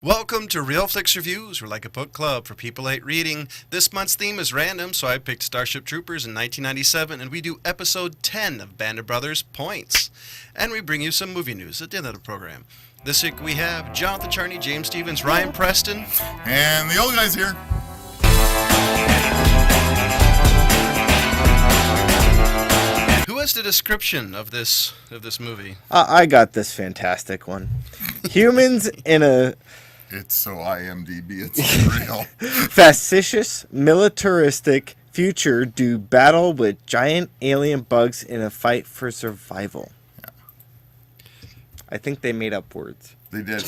Welcome to Real Flix Reviews. We're like a book club for people who hate reading. This month's theme is random, so I picked Starship Troopers in 1997, and we do episode 10 of Band of Brothers Points. And we bring you some movie news at the end of the program. This week we have Jonathan Charney, James Stevens, Ryan Preston. And the old guy's here. Who has the description of this movie? I got this fantastic one. Humans in a... It's so IMDb, it's unreal. Facetious, militaristic future do battle with giant alien bugs in a fight for survival. Yeah. I think they made up words. They did.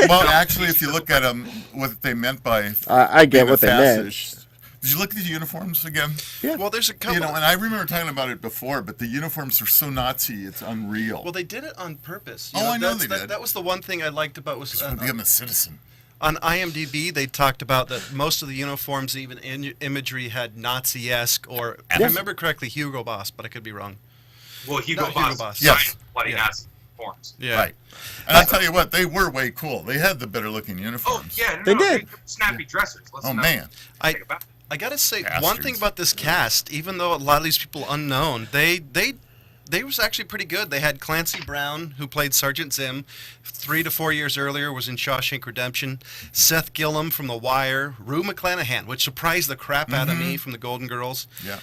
Well, actually, if you look at them, what they meant by... I get what they meant. Did you look at the uniforms again? Yeah. Well, there's a couple. You know, and I remember talking about it before, but the uniforms are so Nazi, it's unreal. Well, they did it on purpose. I know they did. That was the one thing I liked about was to become a citizen. On IMDb, they talked about that most of the uniforms, even imagery, had Nazi-esque, or if I remember correctly, Hugo Boss, but I could be wrong. Well, Hugo Boss. Yes. Bloody Nazi uniforms. Yeah. Right. And I tell you what, they were way cool. They had the better looking uniforms. Oh, yeah. They did. Snappy dressers. Oh, man. I gotta say, Bastards. one thing about this cast, even though a lot of these people are unknown, they was actually pretty good. They had Clancy Brown, who played Sergeant Zim, 3 to 4 years earlier, was in Shawshank Redemption. Seth Gillum from The Wire, Rue McClanahan, which surprised the crap out of me from The Golden Girls. Yeah.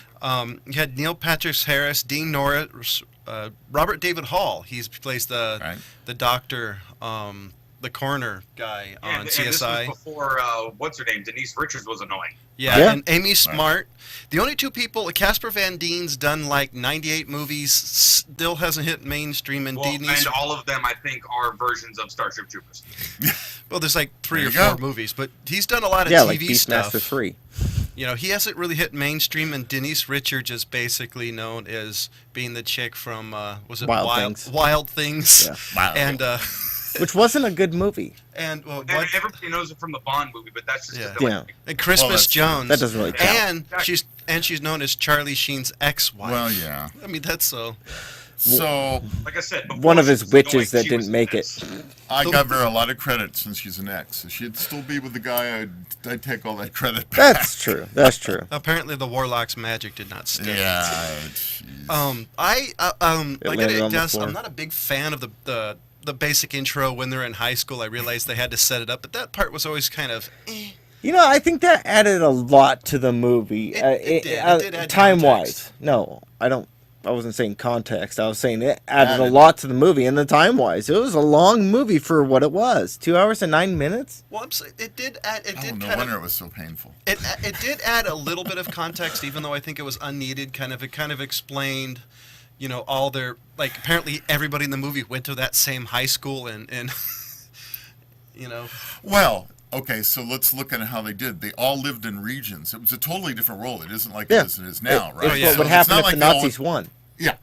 You had Neil Patrick Harris, Dean Norris, Robert David Hall. He plays the doctor. The coroner guy on CSI. And this was before, what's her name? Denise Richards was annoying. Yeah, and Amy Smart. The only two people, Casper Van Dien's done like 98 movies, still hasn't hit mainstream. And and all of them, I think, are versions of Starship Troopers. Well, there's like 3 or There you 4 go. movies, but he's done a lot of Yeah, TV like stuff. Beastmaster 3. You know, he hasn't really hit mainstream, and Denise Richards is basically known as being the chick from, Wild Things? Yeah. Wow. And, Which wasn't a good movie. and, well, And everybody knows it from the Bond movie, but that's just because Yeah. and Christmas that's true. Jones. That doesn't really count. And she's known as Charlie Sheen's ex-wife. Well, yeah. I mean, that's so. So, like I said, before One of she his was witches annoying, that she didn't was make this. it. I give her a lot of credit since she's an ex. If she'd still be with the guy, I'd take all that credit back. That's true. That's true. Apparently, the Warlock's magic did not stick. Yeah. Jeez. I landed gotta on the guess, floor. I'm not a big fan of the basic intro when they're in high school. I realized they had to set it up, but that part was always kind of. You know, I think that added a lot to the movie. It did add time-wise. context. No, I wasn't saying context. I was saying it added a lot to the movie, and the time-wise, it was a long movie for what it was. 2 hours and 9 minutes. Well, I'm saying it did add. It did No kind wonder of. it was so painful. It did add a little bit of context, even though I think it was unneeded. It kind of explained, you know, all their, like, apparently everybody in the movie went to that same high school, and you know. Well, okay, so let's look at how they did. They all lived in regions. It was a totally different world. It isn't like it is now, right? It's what would happen if the Nazis won. Yeah,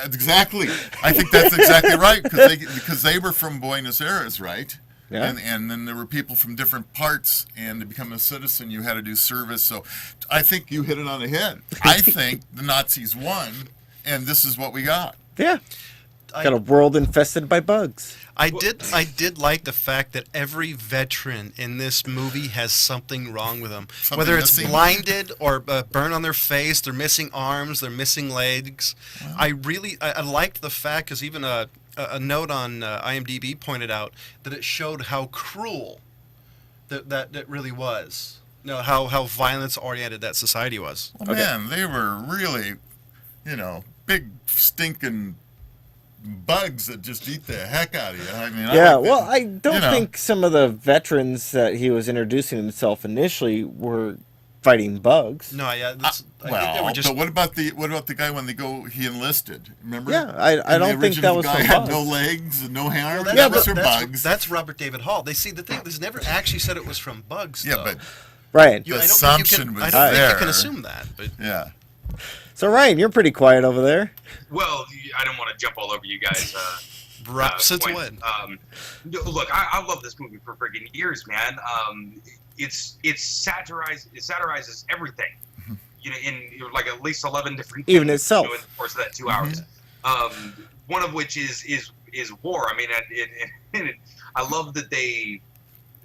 exactly. I think that's exactly right, because they were from Buenos Aires, right? Yeah. And then there were people from different parts, and to become a citizen, you had to do service. So I think you hit it on the head. I think the Nazis won, and this is what we got. Yeah. Got a world infested by bugs. I did like the fact that every veteran in this movie has something wrong with them. Something Whether it's missing. blinded or burn on their face, they're missing arms, they're missing legs. Wow. I liked the fact, because even a note on IMDb pointed out that it showed how cruel that really was. You know, how violence-oriented that society was. Well, man, they were really, big stinking bugs that just eat the heck out of you. I mean, I don't think some of the veterans that he was introducing himself initially were fighting bugs. No, yeah. I think they were just. But what about the guy when he enlisted? Remember? Yeah, I don't think that was guy from had bugs. no legs and no hair. Well, Those are bugs. That's Robert David Hall. They see the thing. This never actually said it was from bugs. Yeah, though. but Right. the assumption was I don't think there. you can assume that. But Yeah. So Ryan, you're pretty quiet over there. Well, I don't want to jump all over you guys. since point. when? Look, I love this movie for freaking years, man. It satirizes everything. In like at least 11 different Even things, itself. in the course of that 2 hours. One of which is war. I mean, I love that they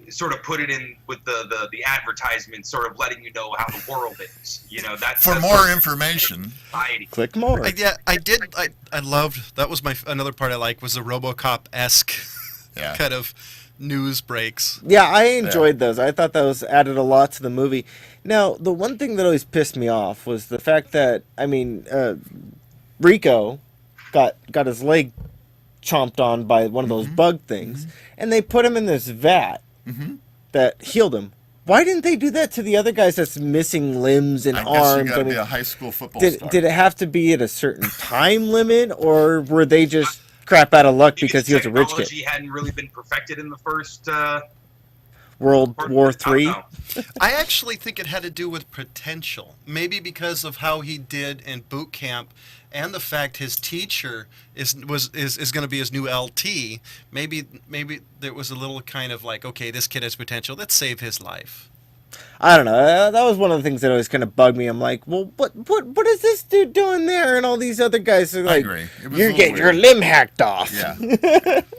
sort of put it in with the advertisement, sort of letting you know how the world is. You know, that's For more information. Click more. Yeah, I did. I loved that. Was another part I like was the RoboCop-esque kind of news breaks. Yeah, I enjoyed those. I thought those added a lot to the movie. Now, the one thing that always pissed me off was the fact that Rico got his leg chomped on by one of those bug things, and they put him in this vat that healed him. Why didn't they do that to the other guys that's missing limbs and I arms? guess you got to be a high school football star. Did it have to be at a certain time limit, or were they just crap out of luck because he was a rich kid? Technology hadn't really been perfected in the first World War III? I actually think it had to do with potential. Maybe because of how he did in boot camp and the fact his teacher is going to be his new LT. Maybe there was a little kind of like, okay, this kid has potential. Let's save his life. I don't know. That was one of the things that always kind of bugged me. I'm like, well, what is this dude doing there? And all these other guys are like, I agree. you're getting your limb hacked off. Yeah.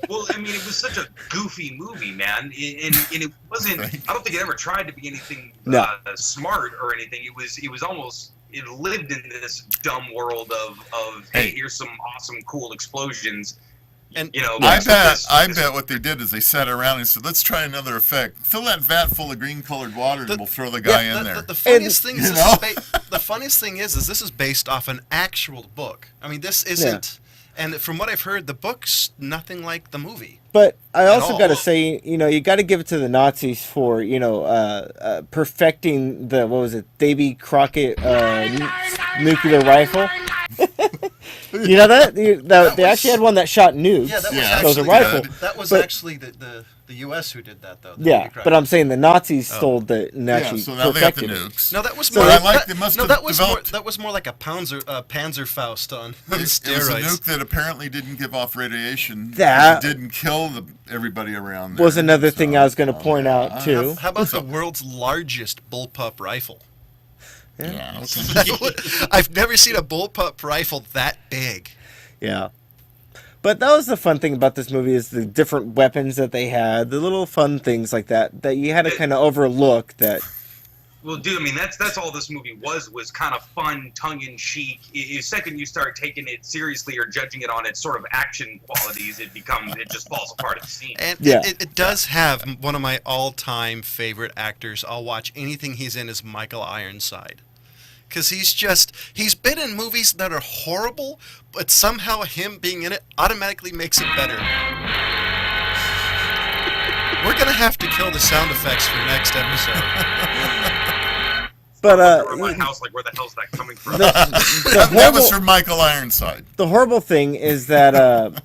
Well, I mean, it was such a goofy movie, man, and it wasn't. Right. I don't think it ever tried to be anything smart or anything. It was almost. It lived in this dumb world of hey, here's some awesome, cool explosions. And you know, I bet what they did is they sat around and said, "Let's try another effect. Fill that vat full of green-colored water, and we'll throw the guy in there." The funniest thing is, the funniest thing is this is based off an actual book. I mean, this isn't. And from what I've heard, the book's nothing like the movie. But I also all. got to say, you got to give it to the Nazis for, perfecting the, what was it, Davy Crockett nuclear rifle. You know that? They actually had one that shot nukes. Yeah, that was That was a actually rifle. That was But- actually the U.S. who did that, though. Yeah, but I'm saying the Nazis stole the and actually so now they have the perfected it. nukes. No, that was So more. I like they must have that was more. developed- That was more like a Panzerfaust on It was a steroids. nuke that apparently didn't give off radiation. That- it didn't kill everybody around there. Was another thing I was going to point out, too. How about the world's largest bullpup rifle? Yeah. Okay. I've never seen a bullpup rifle that big. Yeah. But that was the fun thing about this movie is the different weapons that they had, the little fun things like that you had to kind of overlook that. Well, dude, I mean, that's all this movie was kind of fun, tongue-in-cheek. The second you start taking it seriously or judging it on its sort of action qualities, it just falls apart at the seams. And Yeah. it does have one of my all-time favorite actors. I'll watch anything he's in is Michael Ironside. Because he's been in movies that are horrible, but somehow him being in it automatically makes it better. We're going to have to kill the sound effects for next episode. But Or my house, like, where the hell's that coming from? That was from Michael Ironside. the horrible thing is that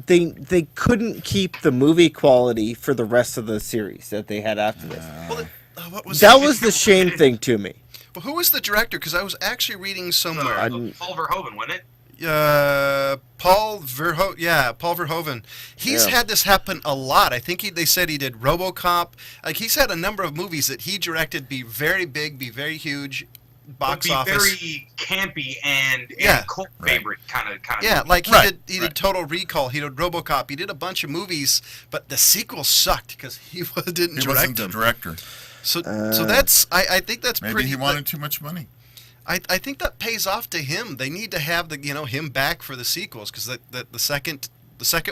they couldn't keep the movie quality for the rest of the series that they had after this. Well, what was That was the shame thing to me. Well, who was the director? Because I was actually reading somewhere. Paul Verhoeven, wasn't it? Paul Verhoeven. Yeah, Paul Verhoeven. He's had this happen a lot. I think they said he did RoboCop. Like, he's had a number of movies that he directed be very big, be very huge, box office. Very campy and cult favorite kind of. Yeah, movie. like he did Total Recall, he did RoboCop, he did a bunch of movies, but the sequel sucked because he didn't He direct wasn't the them. director. So that's I think that's Maybe pretty. he wanted too much money. I think that pays off to him. They need to have him back for the sequels because the second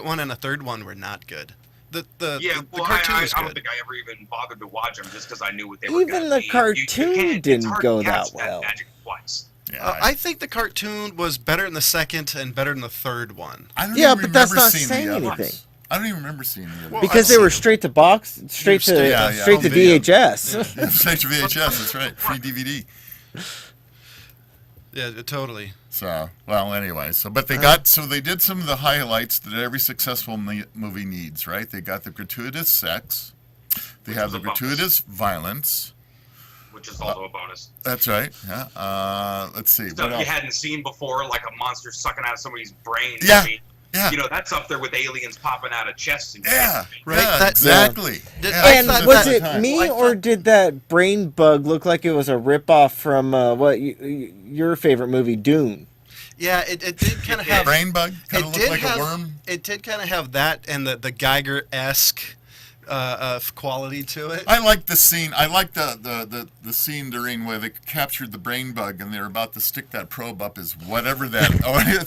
one and the third one were not good. The cartoon was I don't good. think I ever even bothered to watch them just because I knew what they were. Even the cartoon didn't go that well. Magic twice. Yeah, I think the cartoon was better in the second and better in the third one. I don't Yeah, even but that's remember not seeing saying the others. anything. I don't even remember seeing the other. Well, Because I've they were seen straight to box, straight to video. VHS. Straight to VHS, that's right. Free DVD. Yeah, totally. So, well, anyway, but they did some of the highlights that every successful movie needs, right? They got the gratuitous sex. They have the gratuitous violence. Which is also a bonus. That's right. Yeah. Let's see. Stuff what you else? hadn't seen before, like a monster sucking out somebody's brain. Yeah. I mean, Yeah. that's up there with aliens popping out of chests and Yeah. shit. Right, Yeah, that- exactly. Did- Yeah, I And thought was that- it me, I or thought- did that brain bug look like it was a ripoff from your favorite movie, Dune? Yeah, it did kind of have. Brain bug kind of It looked did like have. a worm. It did kind of have that and the Geiger-esque quality to it. I like the scene. I like the scene during where they captured the brain bug and they're about to stick that probe up as whatever that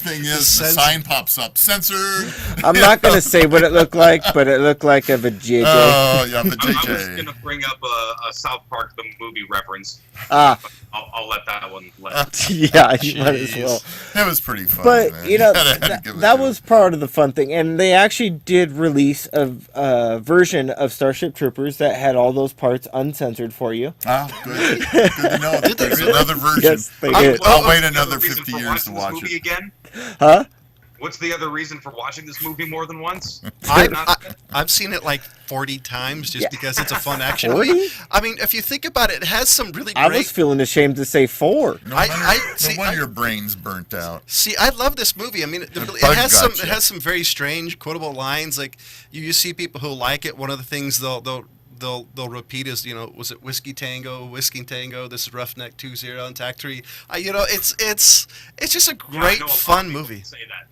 thing is. The sign pops up. Censored. I'm not going to say what it looked like, but it looked like a vajayjay. Oh, yeah, the I was JJ. going to bring up a South Park the movie reference. I'll let that one let. Yeah, you might as well. It was pretty fun. But, man. you know, Had to give it that to was part of the fun thing. And they actually did release a version of Starship Troopers that had all those parts uncensored for you. Ah, good. Good to know that there's another version. Yes, they did. I'll wait What's the another other reason 50 for years to watching watch this movie it. again? Huh? What's the other reason for watching this movie more than once? I've seen it like 40 times just because it's a fun action 40? movie. I mean, if you think about it, it has some really I great... was feeling ashamed to say 4. No see, wonder your brain's burnt out. See, I love this movie. I mean, it bug has got some you. it has some very strange quotable lines. Like you see people who like it. One of the things they'll repeat is, you know, was it Whiskey Tango? This is Roughneck 2-0 and Tac 3. You know, it's just a Yeah, I great know a lot of fun people movie. Say that.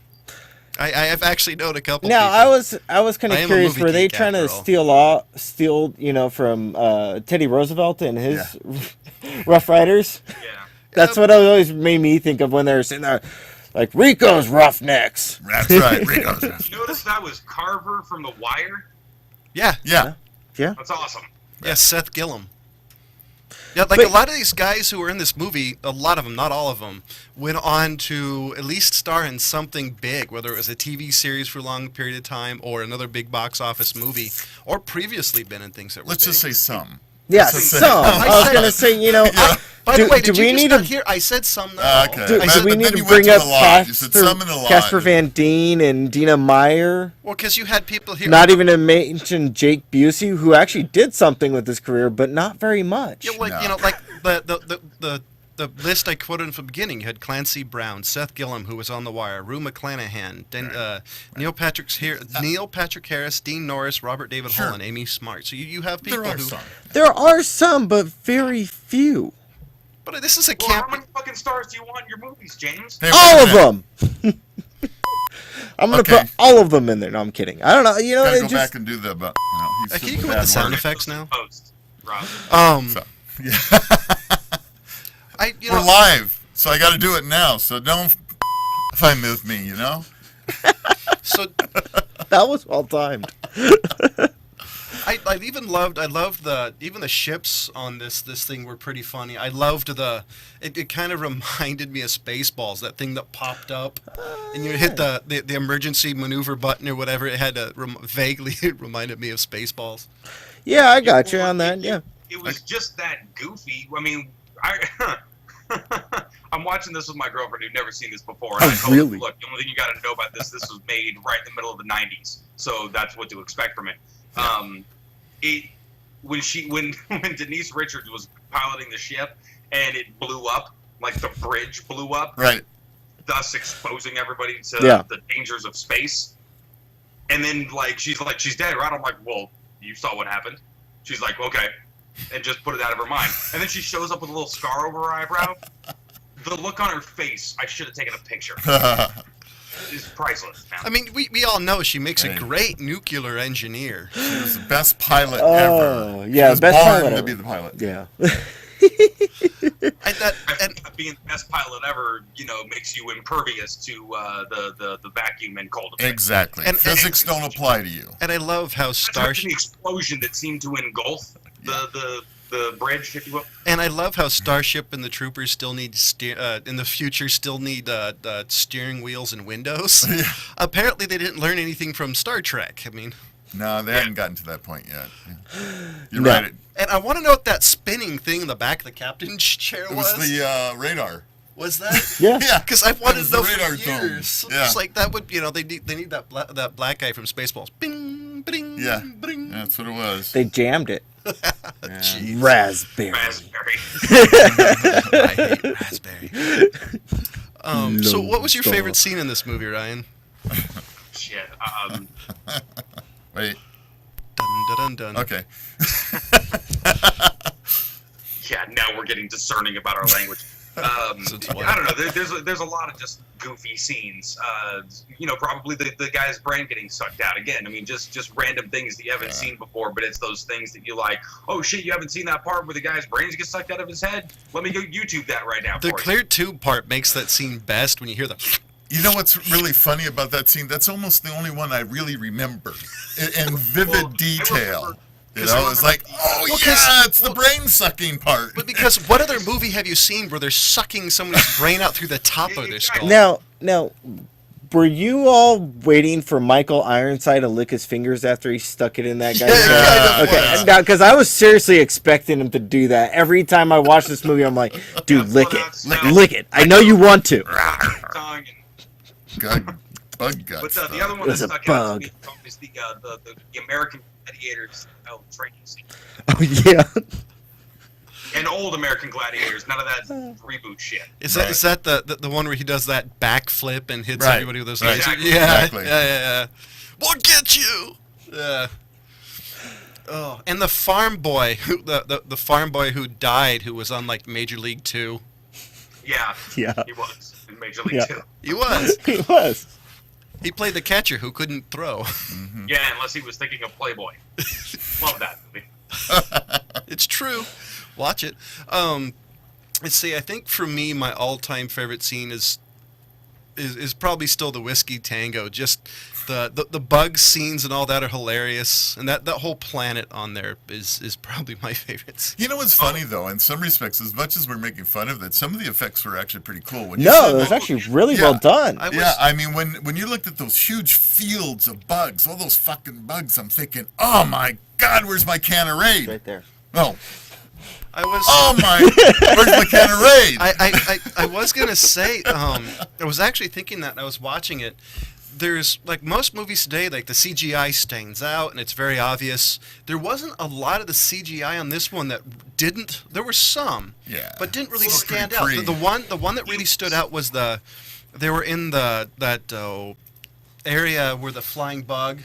I've actually known a couple. Now, people. I was kind I of am a curious. movie Were they geek, trying to after all. steal, you know, from Teddy Roosevelt and his Rough Riders? Yeah. That's what always made me think of when they were sitting there, like Rico's Roughnecks. That's right. Rico's. You notice that was Carver from The Wire? Yeah, Yeah. Yeah. That's awesome. yeah, Seth Gillum. Yeah, like a lot of these guys who were in this movie, a lot of them, not all of them, went on to at least star in something big, whether it was a TV series for a long period of time or another big box office movie, or previously been in things that were Let's big. just say some. Yeah, Let's just say- some. I was going to say, you know, By the way, do did we you just need not to- hear? I said some now. Okay. do But we then need you to went bring up the lot. You said some in the lot. Casper Van Dien and Dina Meyer? Well, because you had people here. Not even to mention Jake Busey, who actually did something with his career, but not very much. Yeah, like, No. you know, like the list I quoted from the beginning. You had Clancy Brown, Seth Gillum, who was on The Wire, Rue McClanahan, Neil Patrick Harris, Dean Norris, Robert David Sure. Hull, and Amy Smart. So you have people There are who. some. There are some, but very few. But this is a Well, how camp. many fucking stars do you want in your movies, James? Hey, All wait of a minute. them. I'm gonna Okay. put all of them in there. No, I'm kidding. I don't know. You know, Gotta it go just back and do the. But, you know, he's Can you such a go with bad the sound word. effects now? Post, Rob. So, yeah. You We're know, live, so I got to do it now. So don't find with me, you know. so that was well timed. I loved even the ships on this thing were pretty funny. I loved it kind of reminded me of Spaceballs, that thing that popped up and you hit the emergency maneuver button or whatever. It had vaguely it reminded me of Spaceballs. Yeah, I got you on that. Yeah. It was just that goofy. I mean, I'm watching this with my girlfriend who'd never seen this before. And I told her, Really? look, the only thing you got to know about this was made right in the middle of the 90s. So that's what to expect from it. When Denise Richards was piloting the ship and it blew up, like the bridge blew up, Right. thus exposing everybody to Yeah. the dangers of space. And then she's dead, right? I'm like, well, you saw what happened. She's like, okay, and just put it out of her mind. And then she shows up with a little scar over her eyebrow. The look on her face, I should have taken a picture. Is priceless. Man. I mean, we all know she makes a Right. great nuclear engineer. She was the best pilot Oh, ever. yeah, She was best born pilot to ever. be the pilot. Yeah. And Being the best pilot ever, makes you impervious to the vacuum and cold effects. Exactly. And- Physics don't apply to you. I love how That's Starship. the explosion that seemed to engulf the bridge, if you will. And I love how Starship and the Troopers still need in the future still need steering wheels and windows. Yeah. Apparently, they didn't learn anything from Star Trek. I mean, No, they haven't gotten to that point yet. You're No. right. and I want to know what that spinning thing in the back of the captain's chair It was the radar. Was that? Yeah. Yeah. Because I've wanted was to know the for radar dome. years. Yeah. It's like that would they need that black guy from Spaceballs. Bing, bing, Yeah. bing. That's what it was. They jammed it. Jeez. Raspberry. Raspberry. I hate raspberry. So, what was your Lone favorite Star. scene in this movie, Ryan? Shit. Wait. Dun, dun, dun, dun. Okay. Yeah, now we're getting discerning about our language. I don't know. There's a lot of just goofy scenes. Probably the guy's brain getting sucked out again. I mean, just random things that you haven't seen before, but it's those things that you like. Oh shit, you haven't seen that part where the guy's brains get sucked out of his head? Let me go YouTube that right now. The clear tube part makes that scene best when you hear the. You know what's really funny about that scene? That's almost the only one I really remember in vivid detail. It's like, it's the brain-sucking part. But because what other movie have you seen where they're sucking somebody's brain out through the top of their skull? Now, were you all waiting for Michael Ironside to lick his fingers after he stuck it in that guy's mouth? Okay, now, because I was seriously expecting him to do that. Every time I watch this movie, I'm like, dude, lick it. Lick it. I know you want to. Bug guts. But the other one that stuck out to me is the American Gladiators training scene. Oh, yeah. And old American Gladiators, none of that reboot shit. Is that the one where he does that backflip and hits everybody with those lasers? Exactly. Yeah, Exactly. yeah. What gets you? Yeah. Oh, and the farm boy, the farm boy who died, who was on like Major League 2. Yeah. He was in Major League 2. He was. He was. He played the catcher who couldn't throw. Mm-hmm. Yeah, unless he was thinking of Playboy. Love that movie. It's true. Watch it. Let's see. I think for me, my all-time favorite scene is probably still the Whiskey Tango. Just the bug scenes and all that are hilarious, and that whole planet on there is probably my favorite. You know what's funny though? In some respects, as much as we're making fun of it, some of the effects were actually pretty cool. When you No, said it was that- actually really well done. I mean, when you looked at those huge fields of bugs, all those fucking bugs, I'm thinking, oh my God, where's my can of Raid? Right there. No. Oh Where's my can of Raid? I was gonna say, I was actually thinking that, and I was watching it. There's, like most movies today, like the CGI stands out and it's very obvious. There wasn't a lot of the CGI on this one that didn't. There were some, but didn't really stand out. The one that really stood out was they were in that area where the flying bug.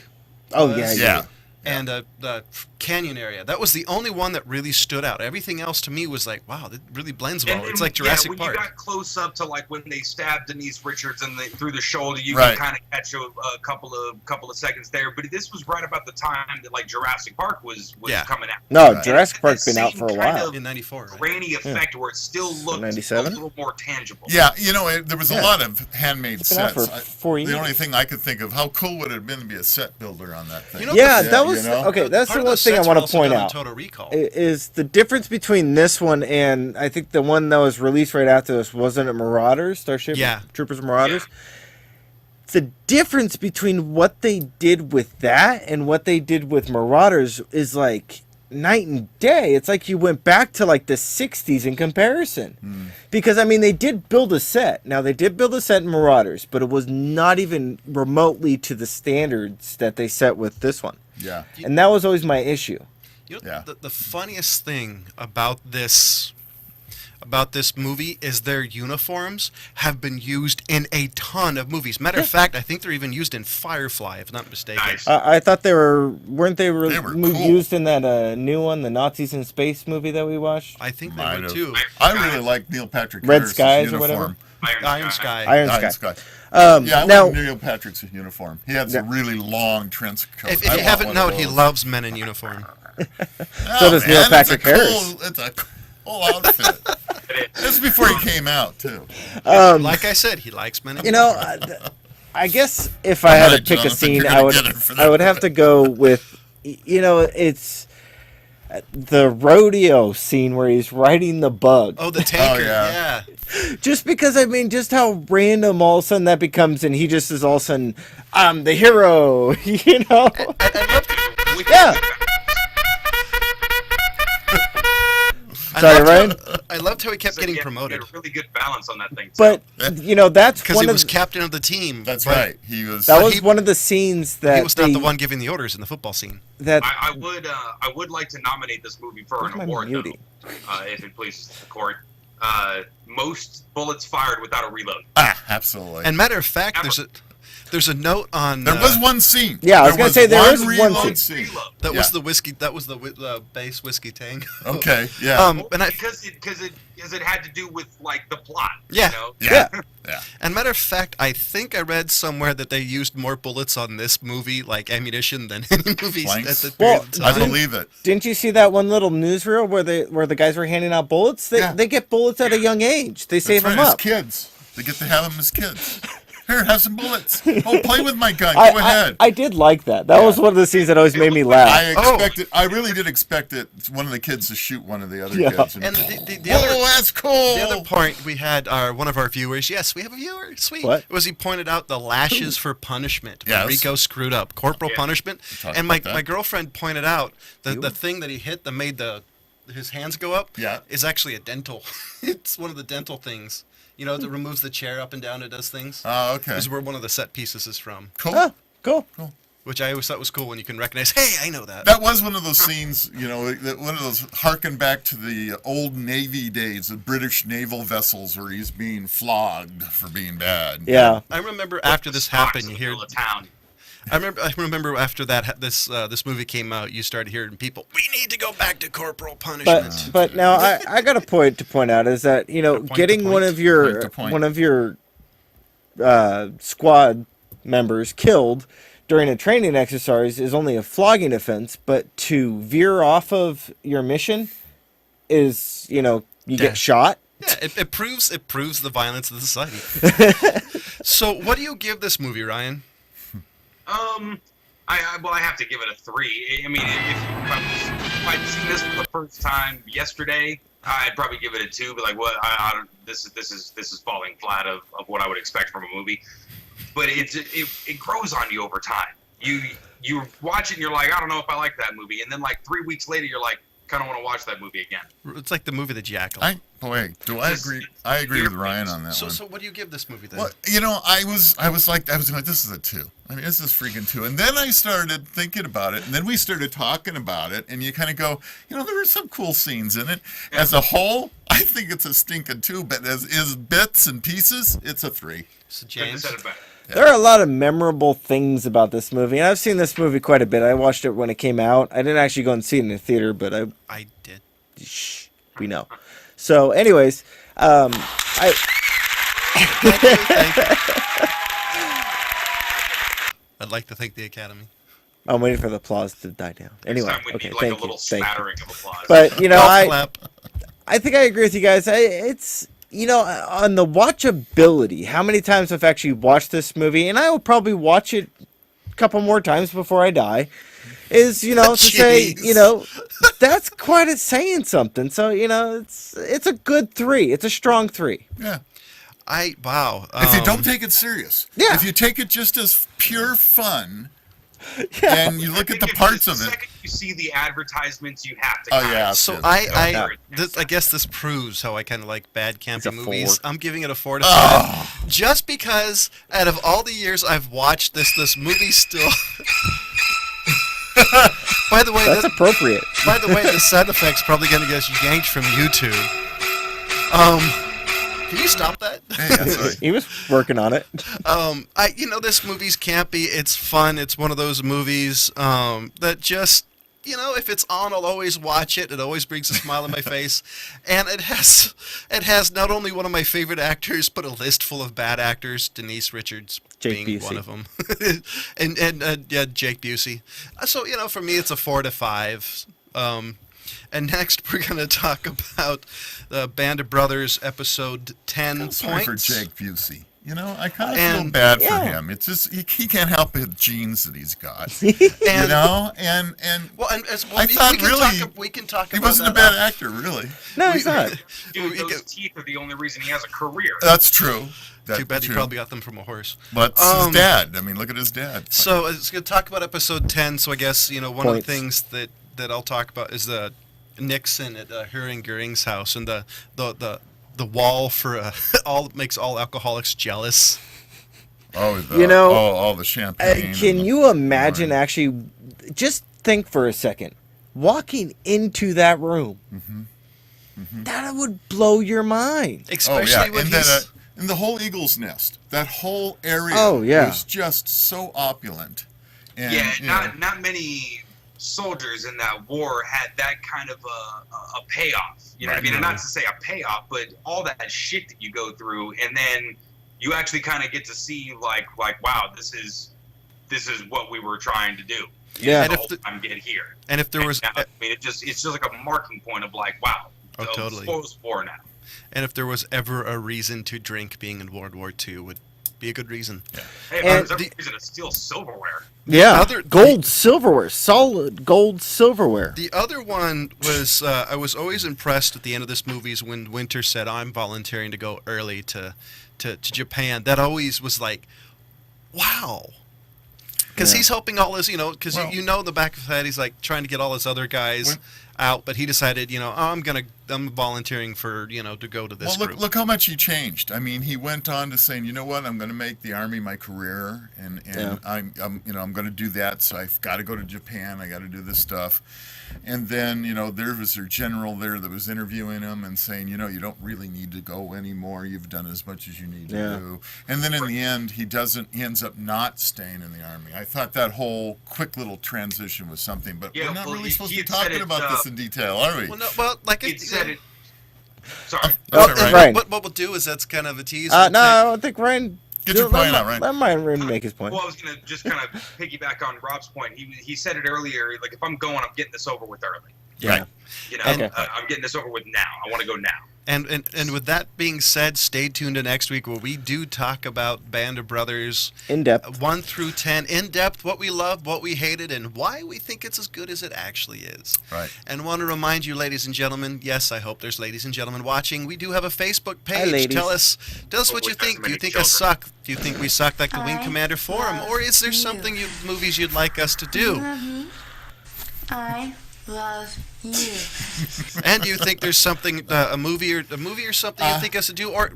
Oh was. yeah. And the canyon area. That was the only one that really stood out. Everything else to me was like, wow, that really blends well. It's like Jurassic when Park. You got close up to like when they stabbed Denise Richards and through the shoulder, you can kind of catch a couple of seconds there. But this was right about the time that like Jurassic Park was coming out. No, Jurassic Park's been out for a while. In '94. Grainy effect where it still looked a little more tangible. Yeah, there was a lot of handmade sets. It's been out for 4 years. The only thing I could think of, how cool would it have been to be a set builder on that thing? That was okay. That's the one thing I want to point out. Total Recall. Is the difference between this one and I think the one that was released right after this, wasn't it Marauders? Starship Troopers Marauders? Yeah. The difference between what they did with that and what they did with Marauders is like night and day. It's like you went back to like the 60s in comparison. Because I mean they did build a set. Now they did build a set in Marauders, but it was not even remotely to the standards that they set with this one. Yeah. And that was always my issue. You know, the funniest thing about this movie is their uniforms have been used in a ton of movies. Matter of fact, I think they're even used in Firefly, if not mistaken. Nice. I thought weren't they were cool. used in that new one, the Nazis in Space movie that we watched? I think they would too. I really like Neil Patrick Red Harris's Skies uniform. or whatever. Iron Sky. Iron Sky. I now, like Neil Patrick's uniform. He has a really long trench coat. If you haven't known, he loves men in uniform. So does Neil Patrick Harris. It's a cool outfit. This is before he came out, too. Like I said, he likes men in uniform. I guess if I had to pick a scene, I would have to go with, it's the rodeo scene where he's riding the bug. Oh, the tanker, yeah. Just because, I mean, just how random all of a sudden that becomes, and he just is all of a sudden, I'm the hero, Yeah. Sorry, Ryan? I loved how he kept getting promoted. He had a really good balance on that thing. But, that's because he was captain of the team. That's right. He was. That was one of the scenes that he was not the one giving the orders in the football scene. That I would like to nominate this movie for an award, though, if it pleases the court. Most bullets fired without a reload. Absolutely. And matter of fact, There's a note on. There was one scene. Yeah, I was gonna say there is one reload scene. That Yeah. was the whiskey. That was the base whiskey tank. Okay, yeah. And I. because it had to do with like the plot. Yeah. You know? Yeah. Yeah. Yeah. And matter of fact, I think I read somewhere that they used more bullets on this movie, like ammunition, than any movies Blanks? at the Well, period of I time. believe it. Didn't you see that one little newsreel where the guys were handing out bullets? They get bullets at a young age. They save That's them right, up. as kids. They get to have them as kids. Here, have some bullets. Oh, play with my gun. Go ahead. I did like that. That was one of the scenes that always made me laugh. I really did expect one of the kids to shoot one of the other Yeah. kids. And the Whoa, other, that's cool. the other point we had one of our viewers. Yes, we have a viewer. Sweet. What? Was he pointed out the lashes for punishment? Yes. When Rico screwed up. Corporal punishment. talked And about that. my girlfriend pointed out that the thing that he hit that made his hands go up Yeah. is actually a dental. It's one of the dental things. You know, that removes the chair up and down. It does things. Oh, okay. This is where one of the set pieces is from. Cool. Oh, cool. Which I always thought was cool when you can recognize, hey, I know that. That was one of those scenes, one of those harken back to the old Navy days, the British naval vessels where he's being flogged for being bad. Yeah. I remember after this happened, you hear. Middle of town. I remember after that this movie came out, you started hearing people, we need to go back to corporal punishment. But now I got a point to point out is that getting one of your squad members killed during a training exercise is only a flogging offense, but to veer off of your mission is you get shot. Yeah, it proves the violence of the society. So what do you give this movie, Ryan? I have to give it a 3. I mean, if I'd seen this for the first time yesterday, I'd probably give it a 2. But like, what? I don't. This is falling flat of what I would expect from a movie. But it grows on you over time. You watch it and you're like, I don't know if I like that movie, and then like 3 weeks later, you're like, kind of want to watch that movie again. It's like the movie The Jackal. I agree. I agree with Ryan on that one. So what do you give this movie then? Well, I was like, this is a 2. I mean, this is freaking 2. And then I started thinking about it, and then we started talking about it, and you kind of go, there were some cool scenes in it. As a whole, I think it's a stinking 2, but as bits and pieces, it's a 3. So Couldn't have James, said it better. Yeah. There are a lot of memorable things about this movie, and I've seen this movie quite a bit. I watched it when it came out. I didn't actually go and see it in the theater, but I did. shh, we know. So, anyways, Thank you. I'd like to thank the Academy. I'm waiting for the applause to die down. Anyway, Next time we okay, need like thank a little you, thank you. smattering of applause. But Golf clap. I think I agree with you guys. It's on the watchability. How many times I've actually watched this movie, and I will probably watch it a couple more times before I die. Is to say that's quite saying something. So it's a good 3. It's a strong 3. Yeah. Wow. If you don't take it serious. Yeah. If you take it just as pure fun, and you look at the parts of The it. second you see the advertisements, you have to. Oh, kinda- yeah. So Yeah. I guess this proves how I kind of like bad It's campy a movies. 4. I'm giving it a 4 to 5, just because out of all the years I've watched this movie still. By the way, That's appropriate. By the way, the sound effect's probably going to get yanked from YouTube. Can you stop that? Hey, that's right. He was working on it. This movie's campy. It's fun. It's one of those movies that just, if it's on, I'll always watch it. It always brings a smile on my face, and it has not only one of my favorite actors, but a list full of bad actors. Denise Richards Jake being Busey. one of them, and Jake Busey. So for me, it's a 4 to 5. And next, we're going to talk about the Band of Brothers episode 10 I'm sorry points. for Jake Busey. I kind of And- feel bad for Yeah. him. It's just he can't help the genes that he's got. And, and well, and as well, I thought we can talk he about wasn't a that. bad actor, really. No, he's not. Dude, those teeth are the only reason he has a career. That's true. That's Too bad he true. probably got them from a horse. But his dad. I mean, look at his dad. So it's going to talk about episode 10. So I guess one of the Points. things that I'll talk about is the Nixon at Huring Göring's house, and the wall for makes all alcoholics jealous. All the champagne. Can and you imagine actually? Just think for a second, walking into that room. That would blow your mind. Especially Oh yeah, when and he's And the whole Eagle's Nest, that whole area was just so opulent. And, not many soldiers in that war had that kind of a payoff. You know what I mean? And not to say a payoff, but all that shit that you go through, and then you actually kind of get to see like wow, this is what we were trying to do. Yeah. And I'm getting here. And if there was, I mean, it's just like a marking point of like, wow, totally. Post-war now. And if there was ever a reason to drink, being in World War II would be a good reason. Yeah. Hey, if there's ever a reason to steal silverware. Yeah, gold silverware, solid gold silverware. The other one was, I was always impressed at the end of this movie is when Winter said, I'm volunteering to go early to Japan. That always was like, wow. Because he's helping all his, because you know the back of his head, he's like trying to get all his other guys out, but he decided, I'm volunteering for, to go to this group. Look how much he changed. I mean, he went on to saying, you know what, I'm going to make the Army my career, and I'm going to do that, so I've got to go to Japan, I got to do this stuff. And then, there was their general there that was interviewing him and saying, you don't really need to go anymore. You've done as much as you need to do. And then in the end, he ends up not staying in the Army. I thought that whole quick little transition was something, but we're not really supposed to be talking about this in detail, are we? Well, no, like it said it. Sorry. Ryan. What we'll do is that's kind of a tease. No, I think Ryan. Get your point out, right? Let Ryan make his point. Well, I was going to just kind of piggyback on Rob's point. He said it earlier, like, if I'm going, I'm getting this over with early. Yeah. I'm getting this over with now. I want to go now. And with that being said, stay tuned to next week where we do talk about Band of Brothers in depth, 1 through 10, in depth, what we loved, what we hated, and why we think it's as good as it actually is. Right. And want to remind you, ladies and gentlemen, yes, I hope there's ladies and gentlemen watching. We do have a Facebook page. Hi, ladies. Tell us what you think. Do you think I suck? Do you think we suck like the Wing Commander Forum, or is there something movies you'd like us to do? I love you. And do you think there's something, a movie or something you think us to do, or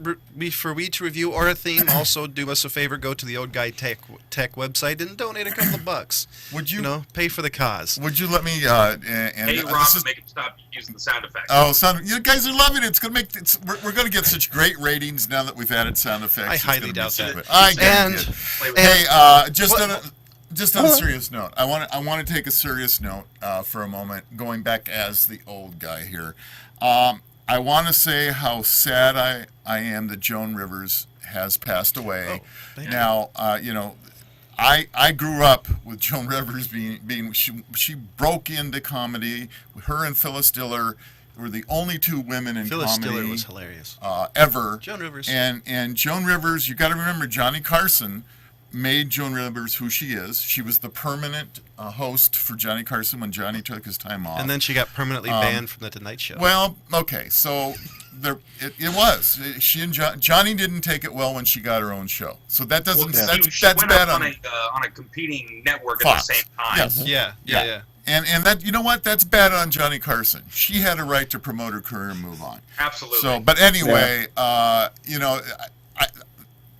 for we to review, or a theme? Also, do us a favor, go to the Old Guy Tech website and donate a couple of bucks. Would you? Pay for the cause. Would you let me? Hey, Rob, make him stop using the sound effects. Oh, you guys are loving it. It's gonna make. We're gonna get such great ratings now that we've added sound effects. I highly doubt that. I get it. Hey, just on a serious note, I want to take a serious note for a moment, going back as the old guy here. I want to say how sad I am that Joan Rivers has passed away. Now, I grew up with Joan Rivers being she broke into comedy. Her and Phyllis Diller were the only two women in Phyllis comedy. Diller was hilarious. Ever. Joan Rivers. And Joan Rivers, you got to remember, Johnny Carson made Joan Rivers who she is. She was the permanent host for Johnny Carson when Johnny took his time off. And then she got permanently banned from the Tonight Show. Well, okay, so it was. She and Johnny didn't take it well when she got her own show. So that doesn't. That's went bad up on a competing network Fox. at the same time. Yes. Yeah. And that, you know what? That's bad on Johnny Carson. She had a right to promote her career and move on. Absolutely. So, but anyway, I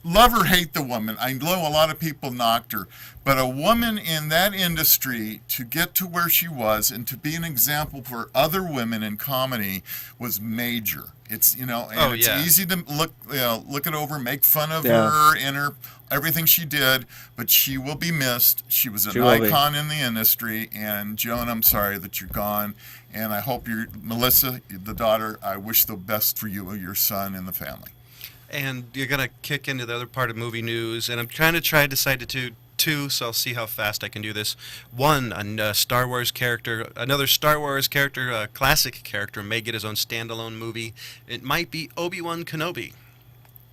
love or hate the woman. I know a lot of people knocked her, but a woman in that industry to get to where she was and to be an example for other women in comedy was major. It's it's easy to look it over, make fun of her and her everything she did, but she will be missed. She was an icon in the industry, and Joan, I'm sorry that you're gone, and I hope Melissa, the daughter, I wish the best for you, your son, and the family. And you're going to kick into the other part of movie news, and I'm trying to decide to do two, so I'll see how fast I can do this. One, another Star Wars character, a classic character, may get his own standalone movie. It might be Obi-Wan Kenobi.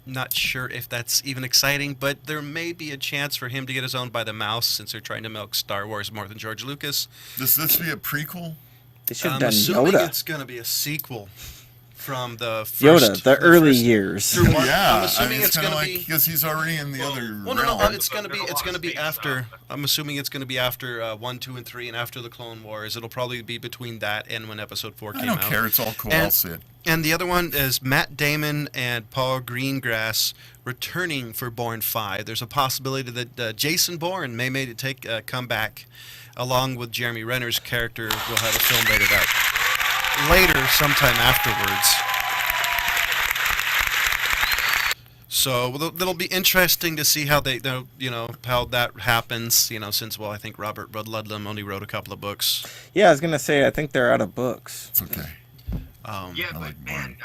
Not sure if that's even exciting, but there may be a chance for him to get his own by the mouse since they're trying to milk Star Wars more than George Lucas. Does this be a prequel? They should have I'm done assuming Yoda. it's going to be a sequel from the first, Yoda, the early years. Yeah, I'm assuming it's going to be because he's already in the other. Well, no, realm. it's going to be after. I'm assuming it's going to be after 1, 2, and 3, and after the Clone Wars. It'll probably be between that and when Episode 4 came out. I don't care. It's all cool. I'll see it. And the other one is Matt Damon and Paul Greengrass returning for Bourne 5. There's a possibility that Jason Bourne may take a comeback, along with Jeremy Renner's character. We'll have a film later sometime afterwards. So it'll be interesting to see how how that happens. Since I think Robert Ludlum only wrote a couple of books. Yeah, I was gonna say I think they're out of books. It's okay. Yeah, but like man,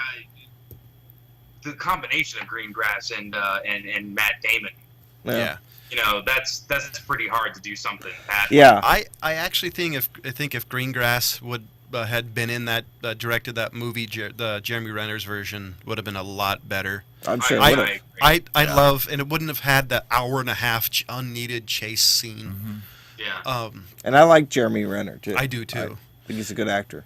the combination of Greengrass and Matt Damon, Yeah. that's pretty hard to do something bad. Yeah. I actually think if Greengrass would had been in that directed that movie, the Jeremy Renner's version would have been a lot better. I'm sure. I it agree. would've. I love, and it wouldn't have had that hour and a half unneeded chase scene. Yeah. And I like Jeremy Renner too. I do too. I think he's a good actor.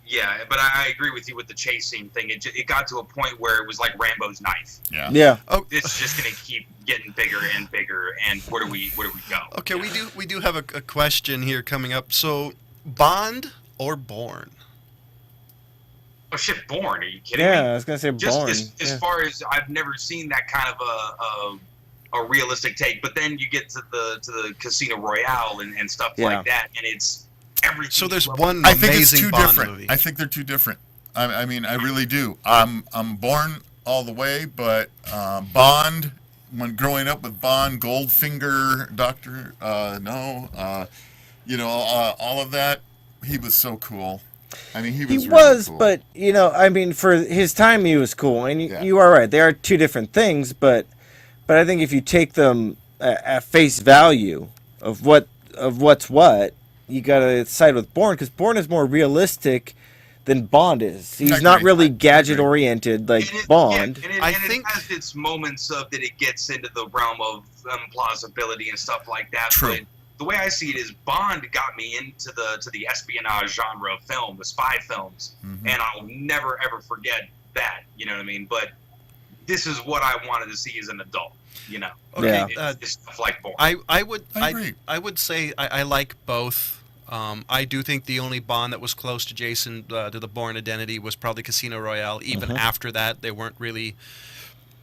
Yeah, but I agree with you with the chasing thing. It got to a point where it was like Rambo's knife. Yeah. Yeah. Oh, It's just gonna keep getting bigger and bigger. And where do we go? okay. We do have a question here coming up. So, Bond or Bourne? Oh shit, Bourne? Are you kidding Yeah, me? I was gonna say Just Bourne. as far as I've never seen that kind of a realistic take. But then you get to the Casino Royale and stuff Yeah. like that, and it's everything. So there's you love. one I think it's amazing too Bond different. movie. I think they're too different. I mean, I really do. I'm Born all the way, but Bond, when growing up with Bond, Goldfinger, Doctor, all of that, he was so cool. I mean, he was. He really was, cool. but I mean, for his time, he was cool, and Yeah. you are right. They are two different things, but I think if you take them at face value of what's what, you gotta side with Bourne because Bourne is more realistic than Bond is. He's I not agree. really I gadget agree. oriented like And it- Bond. Yeah, and I it think- has its moments of that it gets into the realm of plausibility and stuff like that. True. But the way I see it is Bond got me into the espionage genre of film, the spy films, Mhm. and I'll never ever forget that. You know what I mean? But this is what I wanted to see as an adult. Okay, Yeah. It's stuff like Bourne. I would I agree. I would say I like both. I do think the only Bond that was close to Jason to the Bourne identity was probably Casino Royale. Even after that, they weren't really.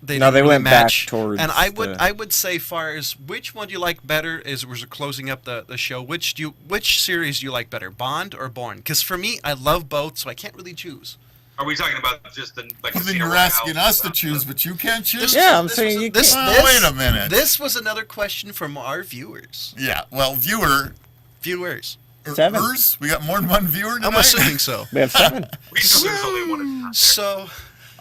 They No, didn't they really went back match. towards And I the- would say, far as which one do you like better, as we're closing up the show. Which series do you like better, Bond or Bourne? Because for me, I love both, so I can't really choose. Are we talking about just the like? Well, then Casino you're Royale asking us to stuff? choose, but you can't choose. Yeah, I'm saying you this, can't- Oh, wait a minute. This was another question from our viewers. Yeah. Well, Viewers. Seven. viewers, we got more than one viewer tonight. I'm assuming so. We have 7. We know there's only one. So.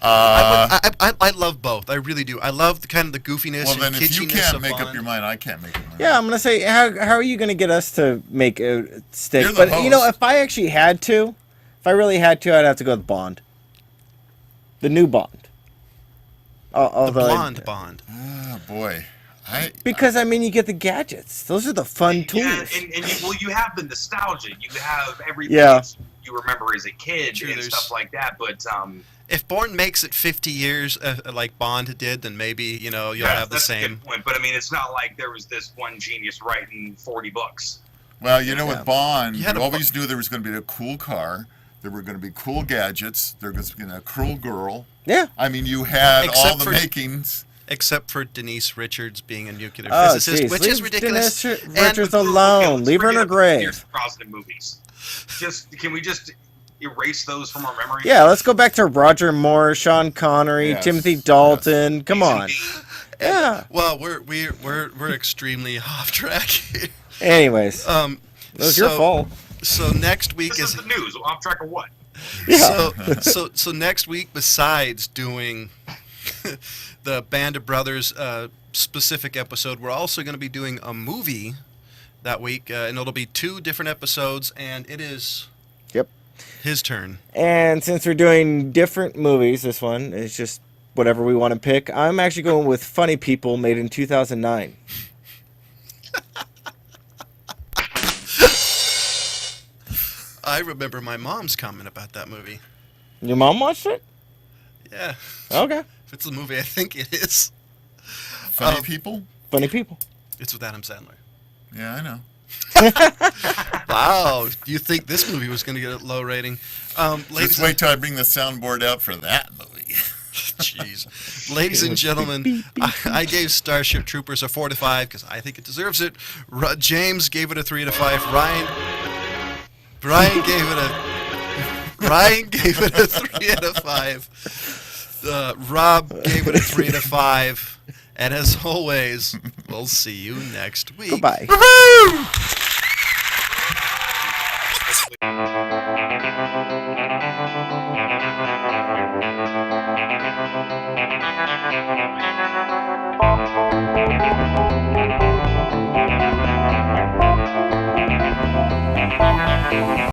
I love both. I really do. I love the kind of the goofiness Well, and then, if you kitschiness can't of make up Bond. your mind, I can't make up my mind. Yeah, I'm gonna say how are you gonna get us to make a stick? You're the But you know, host. if I actually had to, if I really had to, I'd have to go with Bond. The new Bond. The Although blonde Bond. Oh boy, because I mean, you get the gadgets. Those are the fun tools. Yeah, and you have the nostalgia. You have everything Yeah. you remember as a kid True, and there's- stuff like that. But If Bourne makes it 50 years like Bond did, then maybe you'll have the that's a same. good point. But I mean, it's not like there was this one genius writing 40 books. Well, you know, Yeah. with Bond, You you had a always knew there was going to be a cool car. There were going to be cool gadgets. There was going to be a cool girl. Yeah. I mean, you had Except all the for- makings. Except for Denise Richards being a nuclear Oh, physicist, jeez. which Leave is ridiculous. Denise And- Richards alone. Leave her in her grave. Brosnan movies. Can we just erase those from our memory? Yeah, let's go back to Roger Moore, Sean Connery, Yes. Timothy Dalton. Come on. Jason Yeah. Well, we're extremely off track here. Anyways, That it was your fault. So next week This is the news. Off track of what? Yeah. So next week, besides doing the Band of Brothers specific episode, we're also going to be doing a movie that week, and it'll be 2 different episodes, and it is Yep. his turn. And since we're doing different movies, this one is just whatever we want to pick. I'm actually going with Funny People, made in 2009. I remember my mom's comment about that movie. Your mom watched it? Yeah, Okay. if it's the movie I think it is. Funny people. Funny People. It's with Adam Sandler. Yeah, I know. Wow, you think this movie was going to get a low rating? Ladies Just wait till I bring the soundboard out for that movie. Jeez. Ladies and gentlemen, I gave Starship Troopers a 4 out of 5 because I think it deserves it. James gave it a 3 out of 5. Brian gave it a 3 out of 5. Rob gave it a 3 to 5. And as always, we'll see you next week. Goodbye. Woohoo!